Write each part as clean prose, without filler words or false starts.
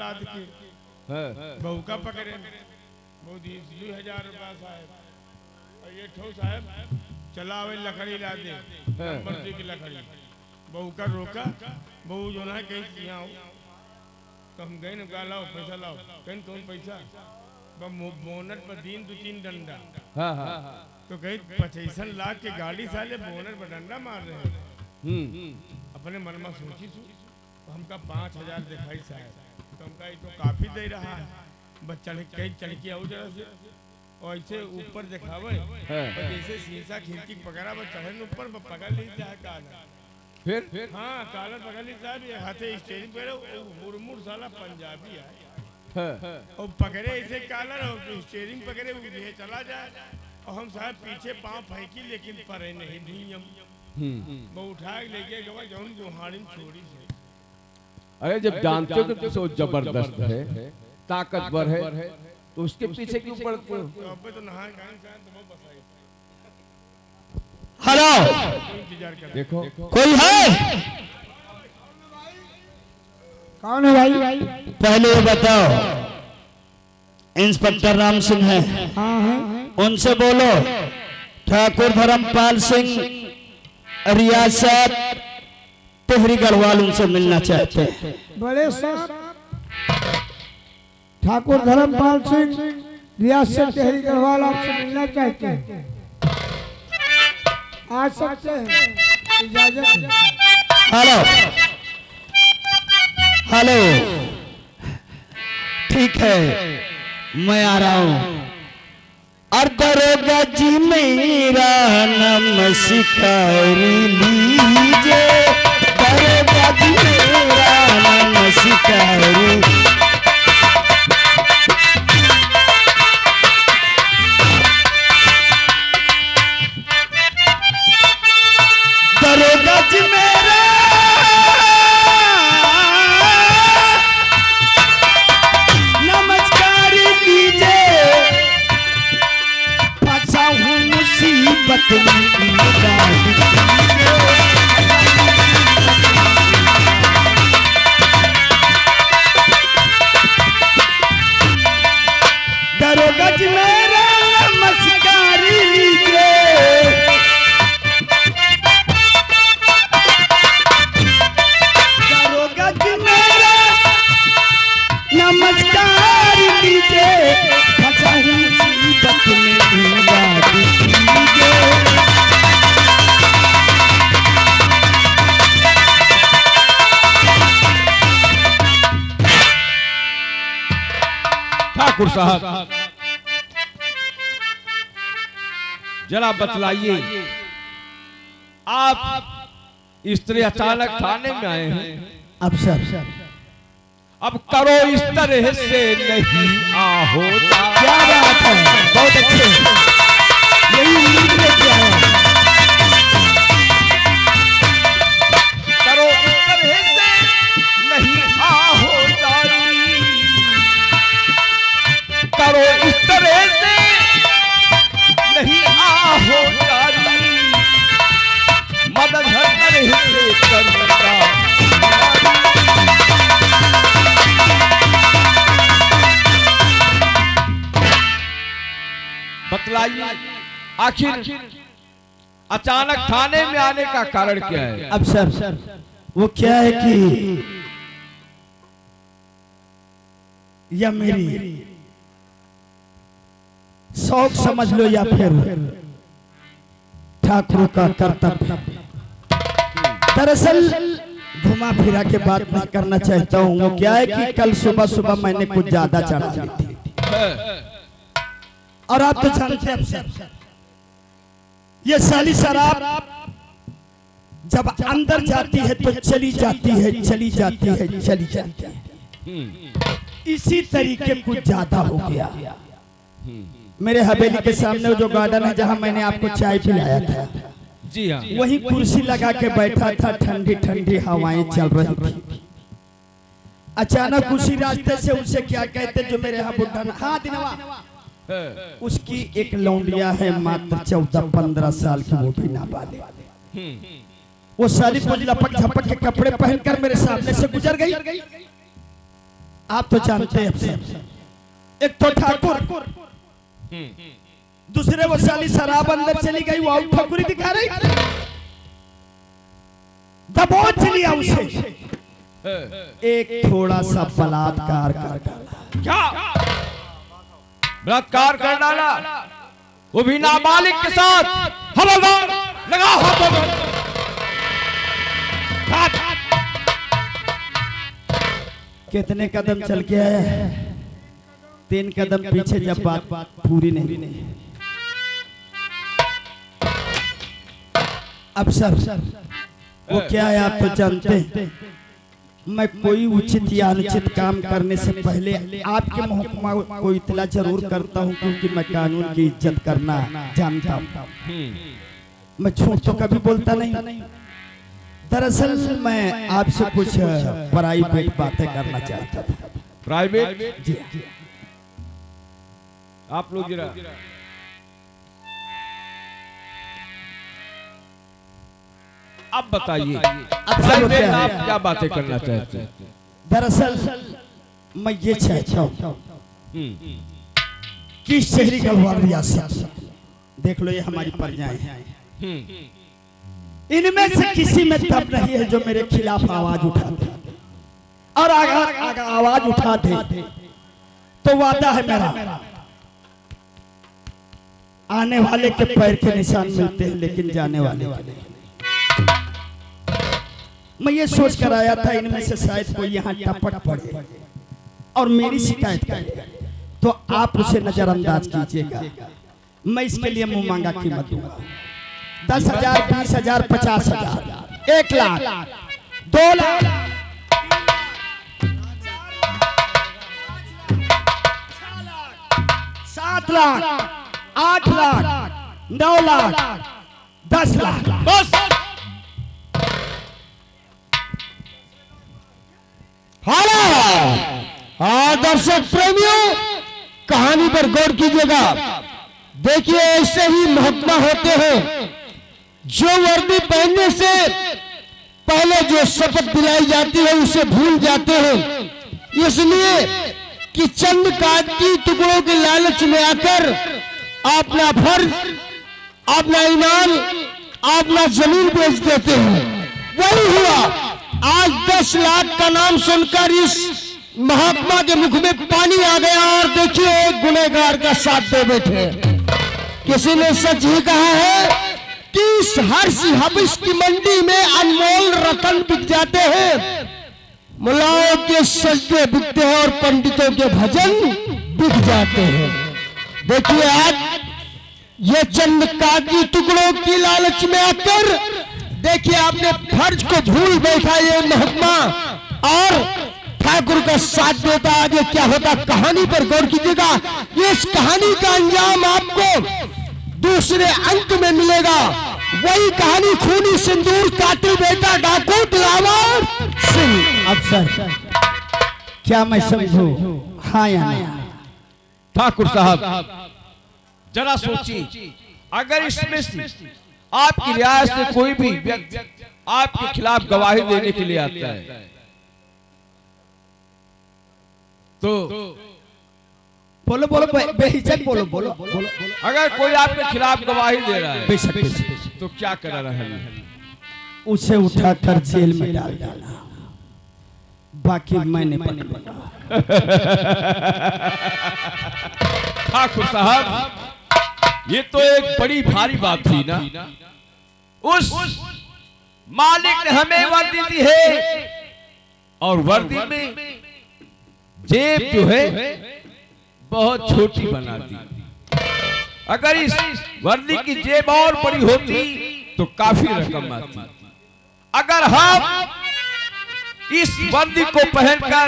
लाद के बहू का पकड़े बहुत 20,000 रुपया साहब। और ये ठो साहब चला आवे लकड़ी ला दे नंबर 2 की लकड़ी बहू का रोका बहू जो ना कहीं यहाँ तो हम गए ना कहा लाओ पैसा लाओ कहीं कौन पैसा बोनट पर 3 डंडा तो कहीं 25 लाख की गाड़ी साले बोनट पर डंडा मार रहे हैं। अपने मन में सोची तो हमका 5,000 दिखाई साहब तो हमका तो काफी दे रहा है बच्चा कई चढ़की आओ जरा से और ऐसे ऊपर दिखावे और जैसे शीशा खिड़की पकड़ा वो चढ़े ऊपर पकड़ ली जाए काला फिर हाँ काला पकड़ ली साहब ये हाथे स्टेरिंग पे हुरमुर साला पंजाबी है और पकड़े ऐसे कालर और स्टेरिंग पकड़े ये चला जाए और हम साहब पीछे पाँव फेंकी लेकिन परे नहीं भीम वो उठा के लेके गवा जौन जोहाड़ी छोड़ी से। अरे जब जानते हो कि सो जबरदस्त है ताकतवर है तो उसके पीछे क्यों पड़ते हो? अब तो नहा गए तो वो बसाई। हेलो देखो कोई है? कौन है भाई? पहले ये बताओ इंस्पेक्टर राम सिंह है? हाँ है। उनसे बोलो ठाकुर धर्मपाल सिंह रियासत टिहरी गढ़वाल उनसे मिलना चाहते हैं। बड़े साहब ठाकुर धर्मपाल सिंह रियासत टिहरी गढ़वाल आपसे मिलना चाहते हैं। आ सकते हैं, इजाजत है। हेलो हेलो ठीक है मैं आ रहा हूं। और दरोगा जी मेरा नमस्कार लीजिए दरोगा जी मेरा नमस्कार दरोगा जी मेरा नमस्कार लीजिए फंसा हूँ मुसीबत में दरोगा जी मेरा नमस्कार लीजिए नमस्कार लीजिए फंसा हूँ मुसीबत में इमदाद कीजिए। ठाकुर साहब जरा बतलाइए आप स्त्री अचानक थाने में आए हैं अब सर अब करो इस तरह से नहीं आहो क्या बात है बहुत अच्छे यही उम्मीद लेके आया करो इस तरह से नहीं आहो करो इस तरह से नहीं आहो मदद हर तरह से करता बतलाइए आखिर अचानक थाने में आने का कारण क्या है? अब सर वो क्या है कि या मेरी शौक समझ लो या फिर ठाकुर का कर्तव्य। दरअसल घुमा फिरा के बात नहीं करना चाहता हूँ। वो क्या है कि कल सुबह सुबह मैंने कुछ ज्यादा चढ़ा ली थी और आप तो जानते हैं ये साली शराब जब अंदर जाती है तो चली जाती है चली जाती है चली जाती है। इसी तरीके कुछ ज्यादा हो गया। मेरे हवेली के सामने जो गार्डन है जहां मैंने आपको चाय पिलाया था जी हाँ वही कुर्सी लगा के बैठा था। ठंडी ठंडी हवाएं चल रही थी। अचानक उसी रास्ते से उसे क्या कहते जो मेरे यहाँ बुढ़ा हाँ दिनवा उसकी एक लौंडिया है मात्र 14-15 साल की वो भी नाबालिग। वो सारी कुछ लपक झपक के कपड़े पहनकर मेरे सामने से गुजर गई आप तो जानते हैं अफसर, एक तो ठाकुर, दूसरे वो साली शराब अंदर चली गई, वो आउट ठाकुरी दिखा रही, दबोच लिया उसे, एक थोड़ा सा बलात्कार कर डाला। क्या बलात्कार कर डाला, वो भी नाबालिग के साथ? खबरदार, लगाओ हाथों में। कितने कदम चल के आया? 3 कदम पीछे, जब बात पूरी नहीं। अब सर वो क्या है आप तो जानते हैं, मैं कोई उचित या अनुचित काम करने से पहले आपके महकमा को इतला जरूर करता हूं, क्योंकि मैं कानून की इज्जत करना जानता हूं। मैं झूठ तो कभी बोलता नहीं। दरअसल मैं आपसे कुछ प्राइवेट बातें करना चाहता था। प्राइवेट? जी आप लोग जरा अब बताइए, प्राइवेट आप क्या बातें करना चाहते हैं? दरअसल मैं ये चाहता हूँ कि शहरी गढ़वाल रियासत, देख लो ये हमारी प्रजाएं हैं, इनमें से किसी में दम नहीं है जो मेरे खिलाफ आवाज उठाते, और अगर आवाज उठा दे तो वादा है मेरा, आने वाले के पैर के निशान मिलते हैं लेकिन जाने वाले के नहीं। मैं ये सोच कर आया था इनमें से शायद कोई यहाँ टपक पड़े और मेरी शिकायत करे, तो आप उसे नजरअंदाज कीजिएगा। मैं इसके लिए मुंह मांगा कीमत दूंगा, 10,000, 20,000, 50,000, 1 लाख, 2 लाख, 7 लाख, 8 लाख, 9 लाख, 10 लाख। बस दर्शक प्रेमियों, कहानी पर गौर कीजिएगा। देखिए ऐसे ही महकमा होते हैं जो वर्दी पहनने से पहले जो शपथ दिलाई जाती है उसे भूल जाते हैं, इसलिए कि चंद कागजी टुकड़ों के लालच में आकर अपना फर्ज, अपना ईमान, अपना जमीन बेच देते हैं। वही हुआ आज। 10 लाख का नाम सुनकर इस महात्मा के मुख में पानी आ गया और देखिए एक गुनहगार का साथ दे बैठे। किसी ने सच ही कहा है कि इस हर्ष हबिश की मंडी में अनमोल रतन बिक जाते हैं, मुलाओं के सजदे बिकते हैं और पंडितों के भजन बिक जाते हैं। देखिए आज ये चंद कागजी टुकड़ों की लालच में आकर देखिए आपने फर्ज को भूल बैठा ये महकमा और ठाकुर का साथ देता। आगे क्या होता कहानी पर गौर कीजिएगा। इस कहानी का अंजाम आपको दूसरे अंक में मिलेगा। वही कहानी खूनी सिंदूर कातिल बेटा डाकू दिलावर सिंह। अब सर क्या मैं समझू, हाँ या नहीं? ठाकुर साहब जरा सोचिए, अगर इसमें आपकी रियासत से कोई भी व्यक्ति आपके खिलाफ गवाही देने के लिए आता है तो बोलो बोलो बेहिचक बोलो बोलो बोलो। अगर कोई आपके खिलाफ गवाही दे रहा है बेशक बेशक, तो क्या कर रहा है? उसे उठाकर जेल में डाल डाला, बाकी मैंने पकड़ा। ठाकुर साहब ये तो एक बड़ी भारी बात थी ना। उस मालिक ने हमें वर्दी दी है और वर्दी में जेब जो है बहुत छोटी बना दी। अगर इस वर्दी की जेब और बड़ी होती तो काफी रकम आती। अगर हम इस वर्दी को पहनकर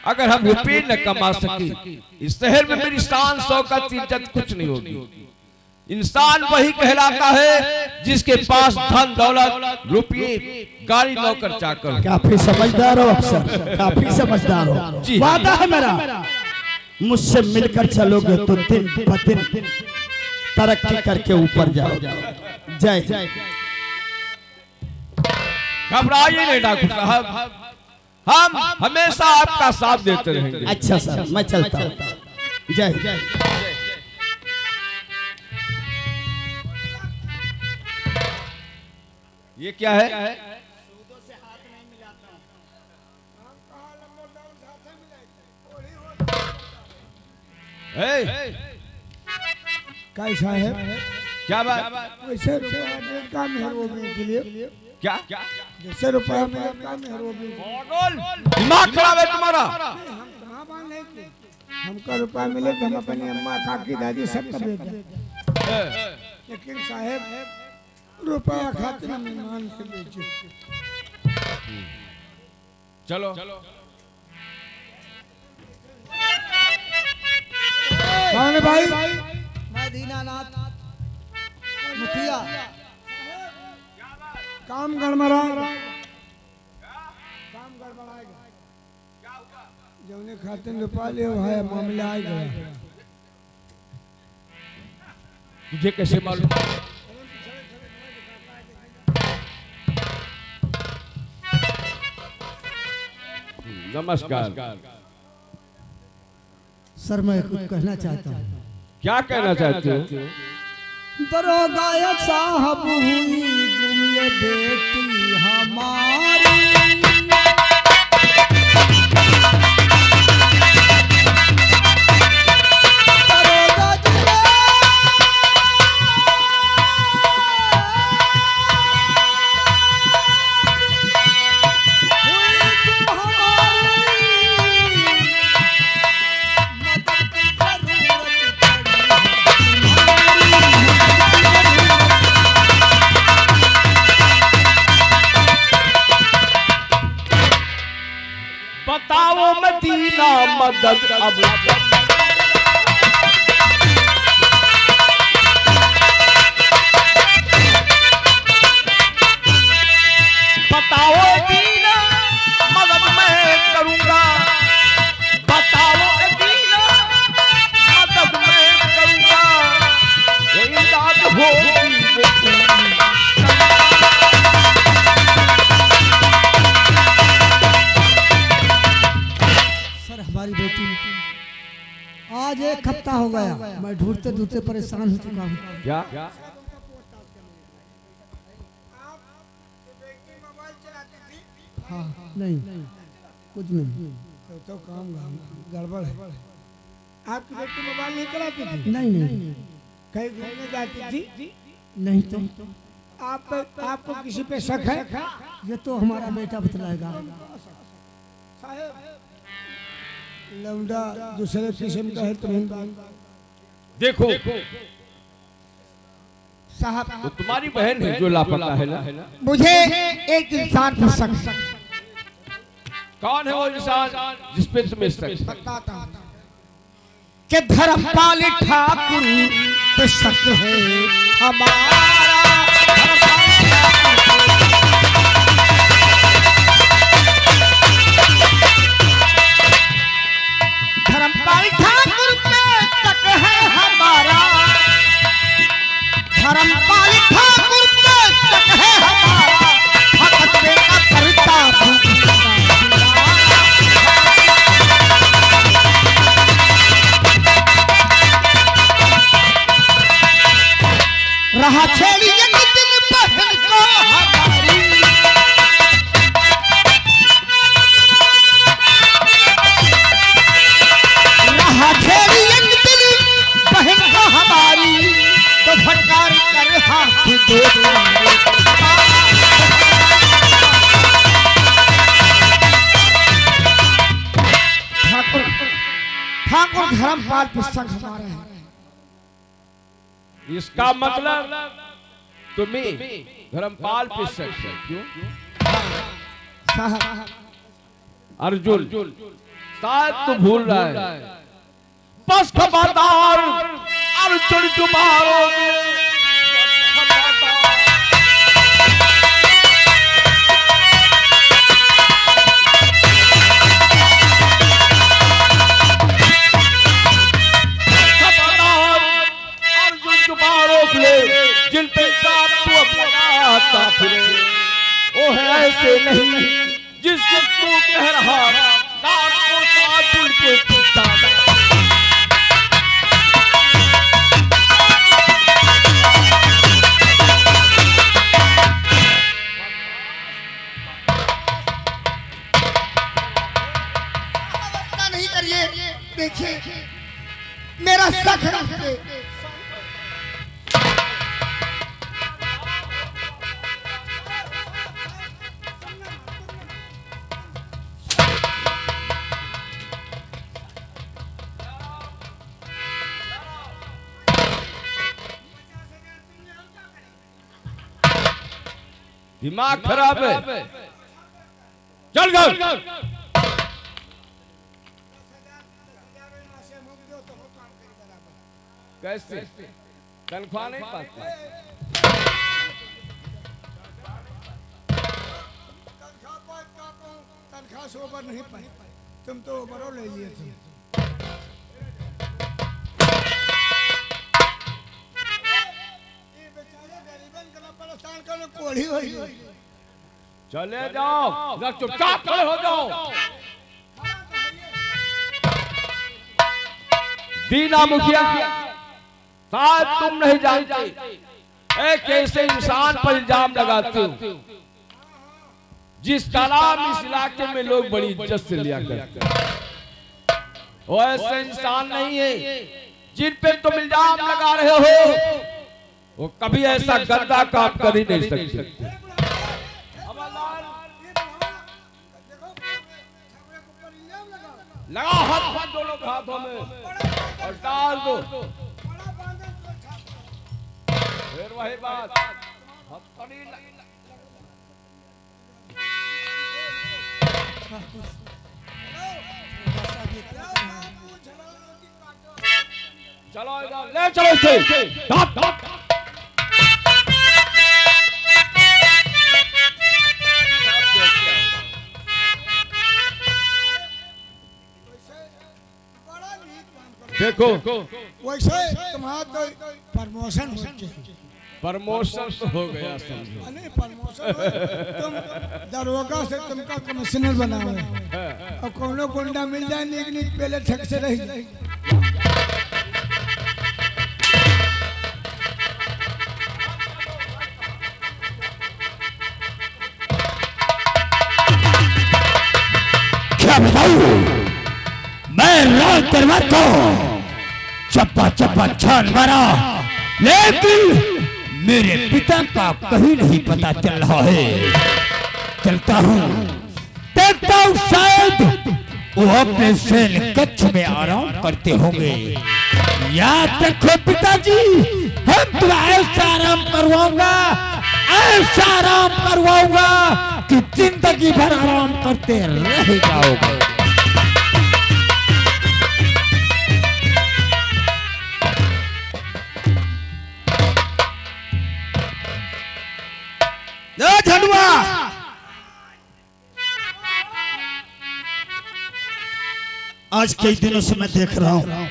अगर हम रुपये न कमा सके, इस शहर में मेरी शान शौकत इज्जत कुछ नहीं होगी। इंसान वही कहलाता है जिसके पास धन दौलत रुपये गाड़ी नौकर चाकर। काफी समझदार हो अफसर, काफी समझदार हो। वादा है मेरा, मुझसे मिलकर चलोगे तो दिन ब दिन तरक्की करके ऊपर जाओ। जय जय। घबराइए नहीं ठाकुर साहब, हम हमेशा आपका साथ देते रहेंगे। अच्छा सर, मैं चलता हूँ। जय जय। ये क्या है? कैसा है? क्या बात? वैसे रुपया डेढ़ का मेहरबानी के लिए, क्या जैसे रुपया मिले का मेहरबानी। दिमाग खराब है तुम्हारा? हम कहाँ बांधे कि हमको रुपया मिले तो हम अपनी अम्मा काकी दादी सबका भेज दें। लेकिन साहेब रुपया खातिर हम ईमान से बेचे। चलो कौन है भाई? मैं दीनानाथ मुखिया। काम गड़बड़ा, काम गड़बड़ाएगा। जौने खातिर रुपया ले भाई मामला आएगा। तुझे कैसे मालूम? नमस्कार। सर मैं कुछ कहना चाहता हूँ। क्या कहना चाहते हो? दरोगा साहब हुई गुम ये बेटी हमारी। दरोगा जी हुई गुम हमारी। मदद की जरूरत बताओ मदीना मदद अब बताओ दीना मदद मैं करूंगा। बताओ दीना मदद मैं करूंगा। जो इमदाद होगी वो पूरी। सर हमारी बेटी आज एक हफ्ता हो गया, मैं ढूंढते ढूंढते परेशान हो चुका हूँ। क्या? हाँ नहीं कुछ नहीं। तो काम गड़बड़ है। आपकी बेटी मोबाइल नहीं चलाती थी? नहीं नहीं कहीं घूमने जाती थी? नहीं तो आपको किसी पे शक है? ये तो हमारा बेटा बतलाएगा। लौंडा दूसरे किस्म का है तुम्हें। देखो साहब वो तुम्हारी बहन है जो लापता है ना? मुझे एक इंसान पर शक। कौन है वो इंसान जिस पे तुम्हें शक? बताता हूँ कि धर्मपाल ठाकुर पे शक है हमारा। धर्मपाल ठाकुर पे शक है हमारा। धर्मपाल ठाकुर पे शक है हमारा। भगत बेटा करता रहा छेड़ी एक दिन बहन को हमारी। रहा छेड़ी एक दिन बहन को हमारी। तो फटकार कर हाथ दे ठाकुर ठाकुर धर्मपाल पुस्तक हमारा है। इसका मतलब तुम्हें धर्मपाल पे शक है। क्यों? साहब अर्जुन शायद तू भूल रहा है। बस खबरदार अर्जुन तुम्हारोगे। जिन पे तू अब लगाता फिरे वो है ऐसे नहीं जिसके जो तू कह रहा नाम को साबुल के पीछा नहीं करिए। देखिए मेरा शक है उस पे। दिमाग खराब है। चल गए कैसे तनख्वाह नहीं पाते? तनख्वाह से ऊपर नहीं पाई, तुम तो ऊपर ले लिए थे। कोढ़ी हो चले जाओ, ना चुपचाप खड़े हो जाओ। दीना मुखिया शायद तुम नहीं जानते एक ऐसे इंसान पर इल्जाम लगाते हो जिसका नाम इस इलाके में लोग बड़ी इज्जत से लिया करते हैं। वो ऐसे इंसान नहीं है जिन पे तुम इल्जाम लगा रहे हो, वो कभी ऐसा गंदा काम कर ही नहीं सकते। लगा हाथ दोनों हाथों में और डाल दो। फिर वही बात चलो इधर ले चलो इसे। धाप धाप देखो वैसे तुम्हारा तो प्रमोशन हो गया। प्रमोशन तो हो गया समझो। नहीं प्रमोशन तुम दरोगा से तुमका कमिश्नर बना हुआ और कोनो गुंडा मिल जाए लेकिन पहले ठग से रही। क्या बताऊं मैं रात दरबार को चप्पा चप्पा छान मारा, लेकिन मेरे पिता का कहीं नहीं पता चल रहा है। चलता हूँ, देखता हूँ शायद वो अपने सेल कक्ष में आराम करते होंगे। याद रखो पिताजी, हम तुम्हें ऐसा आराम करवाऊंगा, ऐसा आराम करवाऊंगा कि जिंदगी भर आराम करते रह जाओगे। झंडुआ आज कई दिनों से मैं देख रहा हूं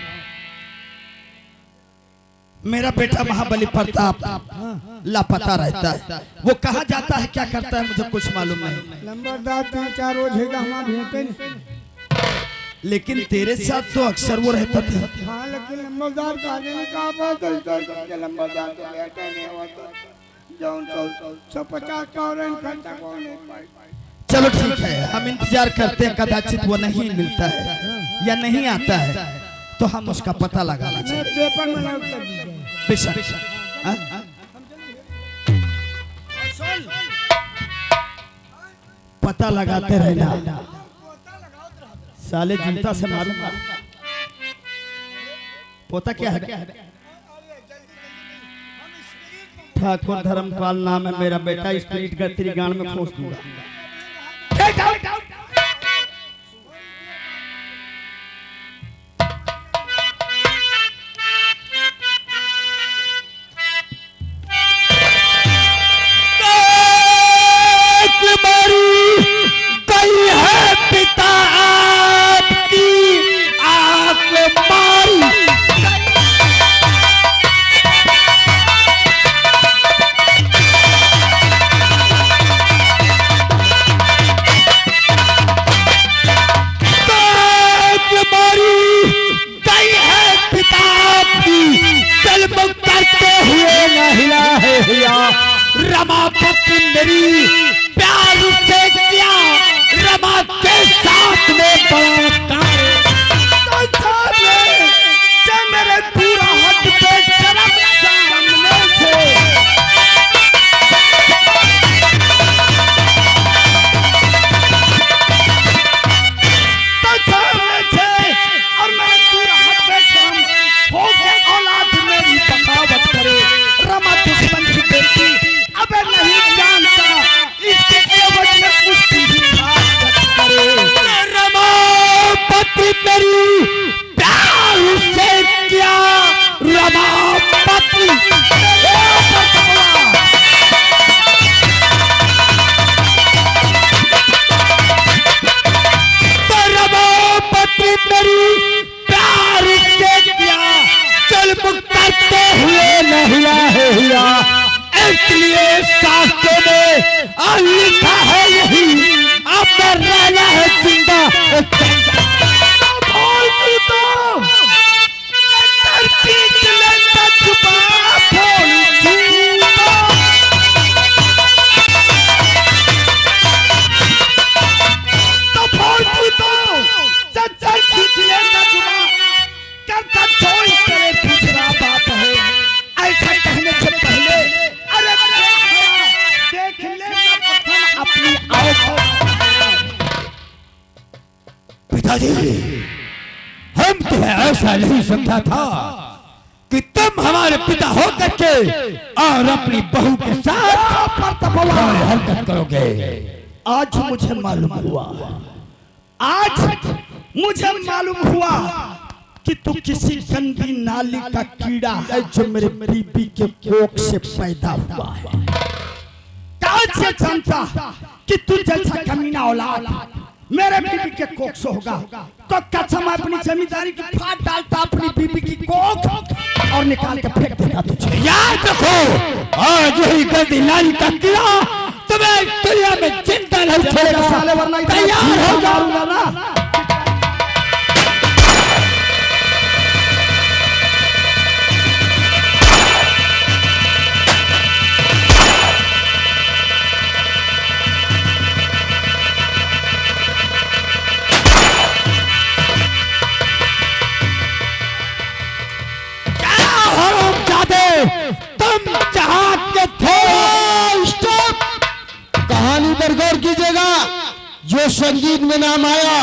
मेरा बेटा महाबली प्रताप लापता रहता है। वो कहाँ जाता है, क्या करता है, मुझे कुछ मालूम नहीं। लंबरदार 3-4 रोज है हमारे भेंटे नहीं। लेकिन तेरे साथ तो अक्सर वो रहता था। हाँ लेकिन लंबरदार का नहीं कहा बात है। लंबरदार तो बैठा नहीं हुआ तो 150 खर्चा कौन नहीं पाई। चलो ठीक है, हम इंतजार करते हैं, कदाचित वो नहीं मिलता है या नहीं आता है तो हम उसका पता लगा लेंगे। पेपर में नोट कर दीजिए। बेशक पता लगाते रहना, साले जूता से मारूंगा। पोता क्या है? ठाकुर धर्मपाल नाम है मेरा बेटा, स्प्रिट का तेरी गांड में खोस दूंगा। चल करते हुए न हिला है हिया रमापति मेरी प्यार से क्या रमा के साथ में बलात्कार मेरे पूरा हद पे शर्म सामने से तो सामने से और मैं पूरा हद पे शर्म हो के औलाद मेरी बगावत करे रमा दुश्मन की बेटी अब नहीं जानता इसके एवज में उसकी भी हिफाजत करे रमा पति मेरी प्यार से क्या रमापति तो रमापति मेरी प्यार से क्या चल करते हुए नहिया है हिया इसलिए शास्त्रों में लिखा है यही अब रहना है जिंदा ऐसा कहने से पहले अरे देख ले अपनी पिताजी हम तुम्हें ऐसा नहीं समझा था कि तुम हमारे पिता हो करके और अपनी बहू के साथ हरकत करोगे। आज मुझे मालूम हुआ कि तू किसी गंदी नाली का कीड़ा है जो मेरे बीबी के कोख से पैदा हुआ है। काज से जानता कि तू जैसा कमीना औलाद मेरे बीबी के कोख से होगा तो कसम अपनी जमींदारी की फाड़ डालता अपनी बीबी की कोख और निकाल के फेंक देता तुझे। याद रखो आज यही गंदी नाली का कीड़ा तुम्हें दुनिया में जिंदा नहीं छोड़ेगा। तैयार हो जाऊंगा ना। तुम जहां के थे स्टॉप कहानी पर गौर कीजिएगा जो संगीत में नाम आया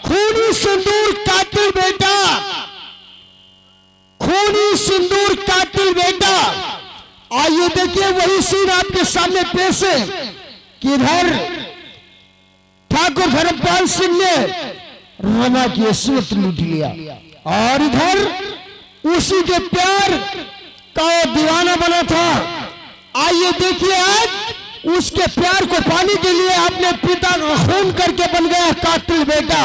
खूनी सिंदूर कातिल बेटा, खूनी सिंदूर कातिल बेटा। आइए देखिए वही सीन आपके सामने पेश है कि इधर ठाकुर धर्मपाल सिंह ने रमा की सूरत लूट लिया और इधर उसी के प्यार का दीवाना बना था। आइए देखिए आज उसके प्यार को पाने के लिए अपने पिता का खून करके बन गया कातिल बेटा।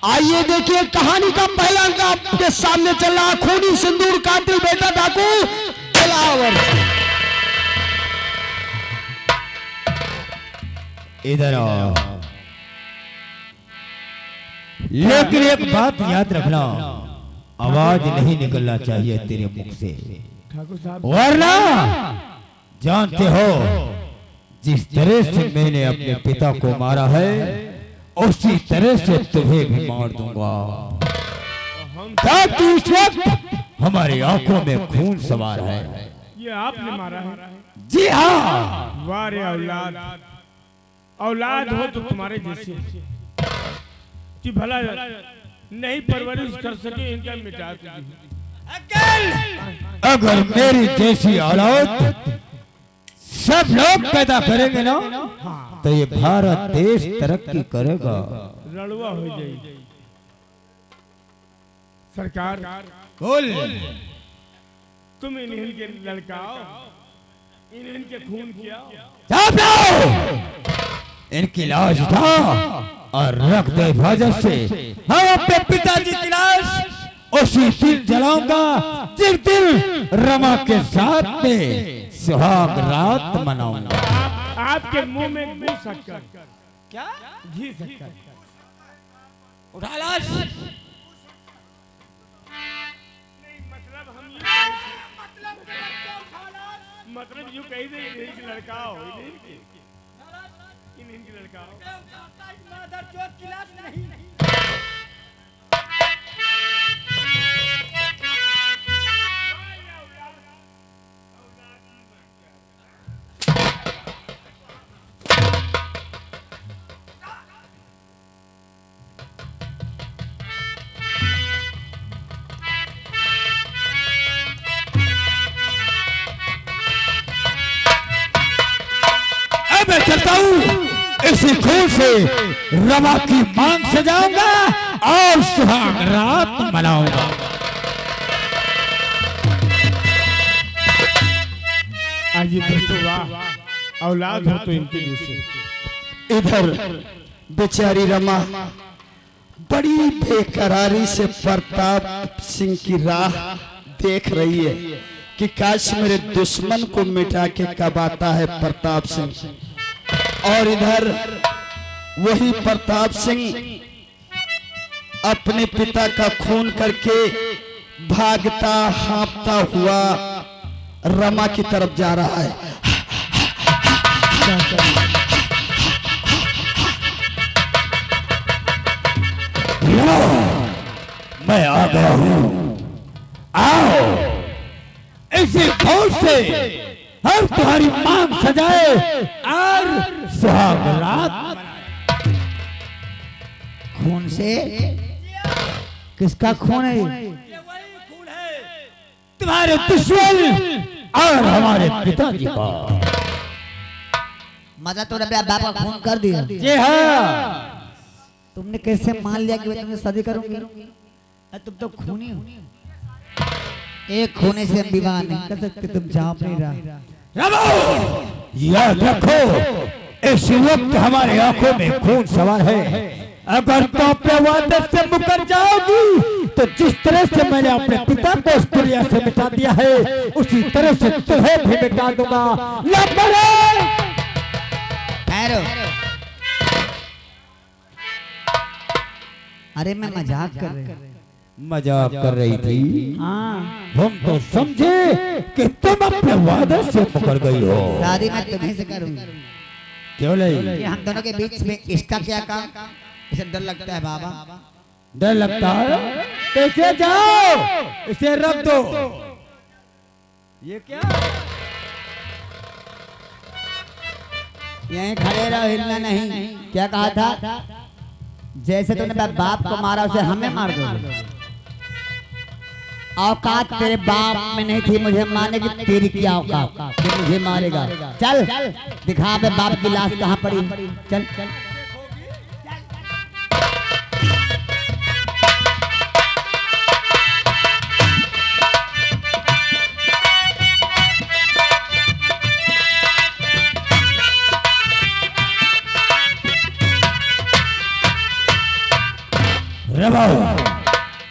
आइए देखिए कहानी का पहला अंक आपके सामने चल रहा, खूनी सिंदूर कातिल बेटा डाकू दिलावर। इधर आओ। लेकिन एक बात याद रखना, आवाज नहीं निकलना चाहिए तेरे मुख से, वरना जानते हो जिस तरह से मैंने अपने पिता को मारा है उसी तरह से तुम्हें भी मार दूंगा। ताकि इस वक्त हमारी आंखों में खून सवार है। ये आपने मारा है? जी हाँ। वाह रे औलाद, औलाद हो तो तुम्हारे जैसे कि भला नहीं परवरिश कर सके इनका मिटा अगर मेरी जैसी औलाद सब लोग पैदा करेंगे ना तो ये भारत देश तरक्की करेगा। रड़ुआ हो जाएगी सरकार। बोल। तुम इन्हें के लड़काओ, इन्हें के खून किया। चाप लो, इनकी लाश उठा और रख दे हिफाजत से। हम अपने पिताजी की लाश उसी दिन जलाऊंगा जिस दिन रमा के साथ में सुहाग रात मनाऊंगा। आपके मुंह में घी शक्कर, क्या घी शक्कर? उठा लाश। मतलब हम मतलब यूं कही दे इनकी लड़का हो इनकी लड़का हो मैं चलता हूँ, इसी खून से रमा की मांग सजाऊंगा और सुहाग रात मनाऊंगा। आज दोस्तों वाह औलाद हो तो इनके जैसे। इधर बेचारी रमा बड़ी बेकरारी से प्रताप सिंह की राह देख रही है कि काश मेरे दुश्मन को मिटा के कब आता है प्रताप सिंह। और इधर वही प्रताप सिंह अपने पिता का खून करके भागता हाँफता हुआ रमा की तरफ जा रहा है। मैं आ गया हूँ, आओ इसी खून से हम तुम्हारी मांग सजाए और सुहाग रात। खून से? किसका खून है? तुम्हारे दुश्मन और हमारे पिताजी का। मतलब तूने अपने बाप का खून कर दिया? जी हाँ। तुमने कैसे मान लिया कि मैं तुमसे शादी करूंगी? तुम तो खूनी हो। एक खूने से हम विवाह नहीं कर सकते, तुम चाप नहीं रहा। याद रखो, इस वक्त हमारे आंखों में खून सवार है। अगर तुम अपने वादे से मुकर जाओगी तो जिस तरह से मैंने अपने पिता को इस दुनिया से मिटा दिया है उसी तरह से तुम्हें भी मिटा दूंगा। अरे मैं मजाक कर रही हूँ। मजाक कर रही थी? हाँ, हम तो समझे कि तुम अपने वादे से मुकर गई हो। शादी मैं तुम्हें से करूंगी। क्यों नहीं? कि हम दोनों के बीच में इसका क्या काम? इसे डर लगता है बाबा। डर लगता है? कैसे जाओ, इसे रख दो। ये क्या? यहीं खड़े रहो, हिलना नहीं। क्या कहा था? जैसे तूने बाप को मारा उसे हमें मार दो। औकात तेरे बाप में नहीं थी मुझे मारने की, तेरी क्या औकात कि मुझे मारेगा? चल दिखा बे बाप की लाश कहाँ पड़ी। चल चल।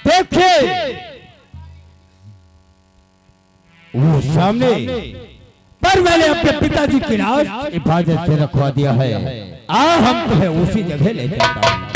देखिए वो सामने, पर मैंने अपने पिताजी की लाश हिफाजत से रखवा दिया है। आ हम तुम्हें उसी जगह ले जाता हूँ।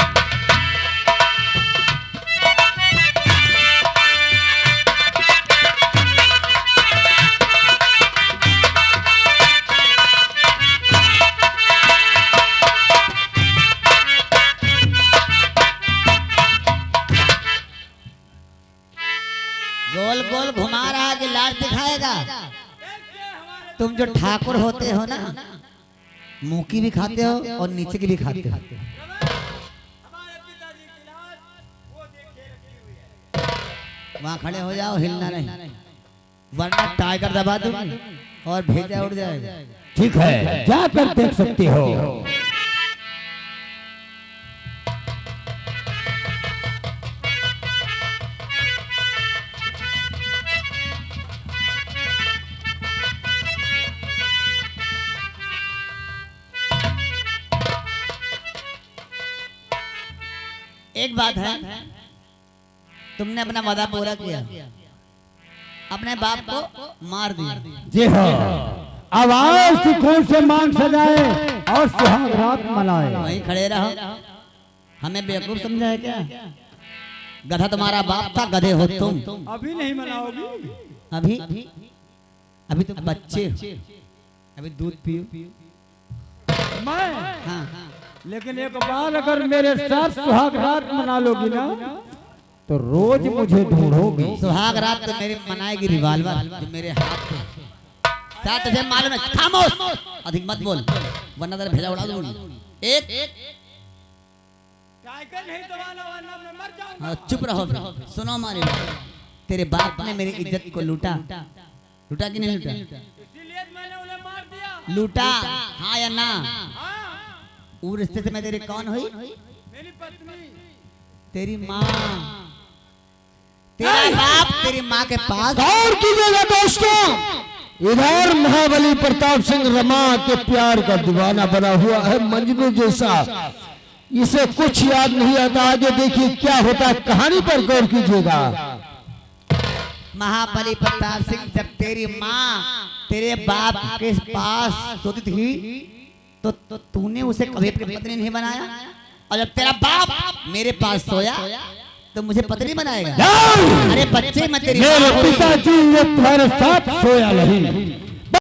गोल गोल घुमा रहा कि लाश दिखाएगा? तुम जो ठाकुर होते हो ना, मुंह की भी खाते हो और नीचे की भी खाते हो। वहाँ खड़े हो जाओ, हिलना नहीं, वरना टाइगर दबा दूंगी और भेजा उड़ जाएगा। ठीक है, जाकर देख सकती हो। एक बात है, तुमने अपना वादा पूरा किया, अपने बाप को मार दिया। जी हाँ, अब आओ सुकून से मांग सजाए और सुहाग रात मनाए। वहीं खड़े रहो, हमें बेवकूफ समझा है क्या? गधा तुम्हारा बाप था, गधे हो तुम। अभी नहीं मनाओगी? अभी अभी तो बच्चे हो, अभी दूध पियो। मैं हाँ लेकिन एक बार अगर मेरे साथ सुहाग रात मना लोगी ना तो रोज मुझे ढूंढोगी। सुहाग रात तो मेरी मनाएगी रिवाल्वर जो मेरे हाथ पे साथ तुझे मालूम है। खामोश, अधिक मत बोल वरना तेरा भेजा उड़ा दूंगी। एक टाइगर नहीं दबाना वरना मैं मर जाऊंगा। हाँ, चुप रहो। सुनो मारे, तेरे बाप ने मेरी इज्जत को लूटा, लूटा कि नहीं लूटा? इसीलिए मैंने उन्हें मार दिया। लूटा हाँ या ना? हाँ, वो रिश्ते से मैं तेरी कौन हुई? मेरी पत्नी। तेरी माँ, तेरा बाप तेरी माँ के पास। गौर कीजिएगा दोस्तों, इधर महाबली प्रताप सिंह रमा के प्यार का दीवाना बना हुआ है मजनू जैसा। इसे कुछ याद नहीं आता। आगे देखिए क्या होता है, कहानी पर गौर कीजिएगा। महाबली प्रताप सिंह जब तेरी माँ तेरे बाप के पास सोती थी तो तूने उसे कभी अपनी पत्नी नहीं बनाया, और जब तेरा बाप मेरे पास सोया तो मुझे पत्नी बनाएगा? अरे बच्चे मैं तेरी मेरे पिताजी ये तुम्हारे साथ सोया नहीं,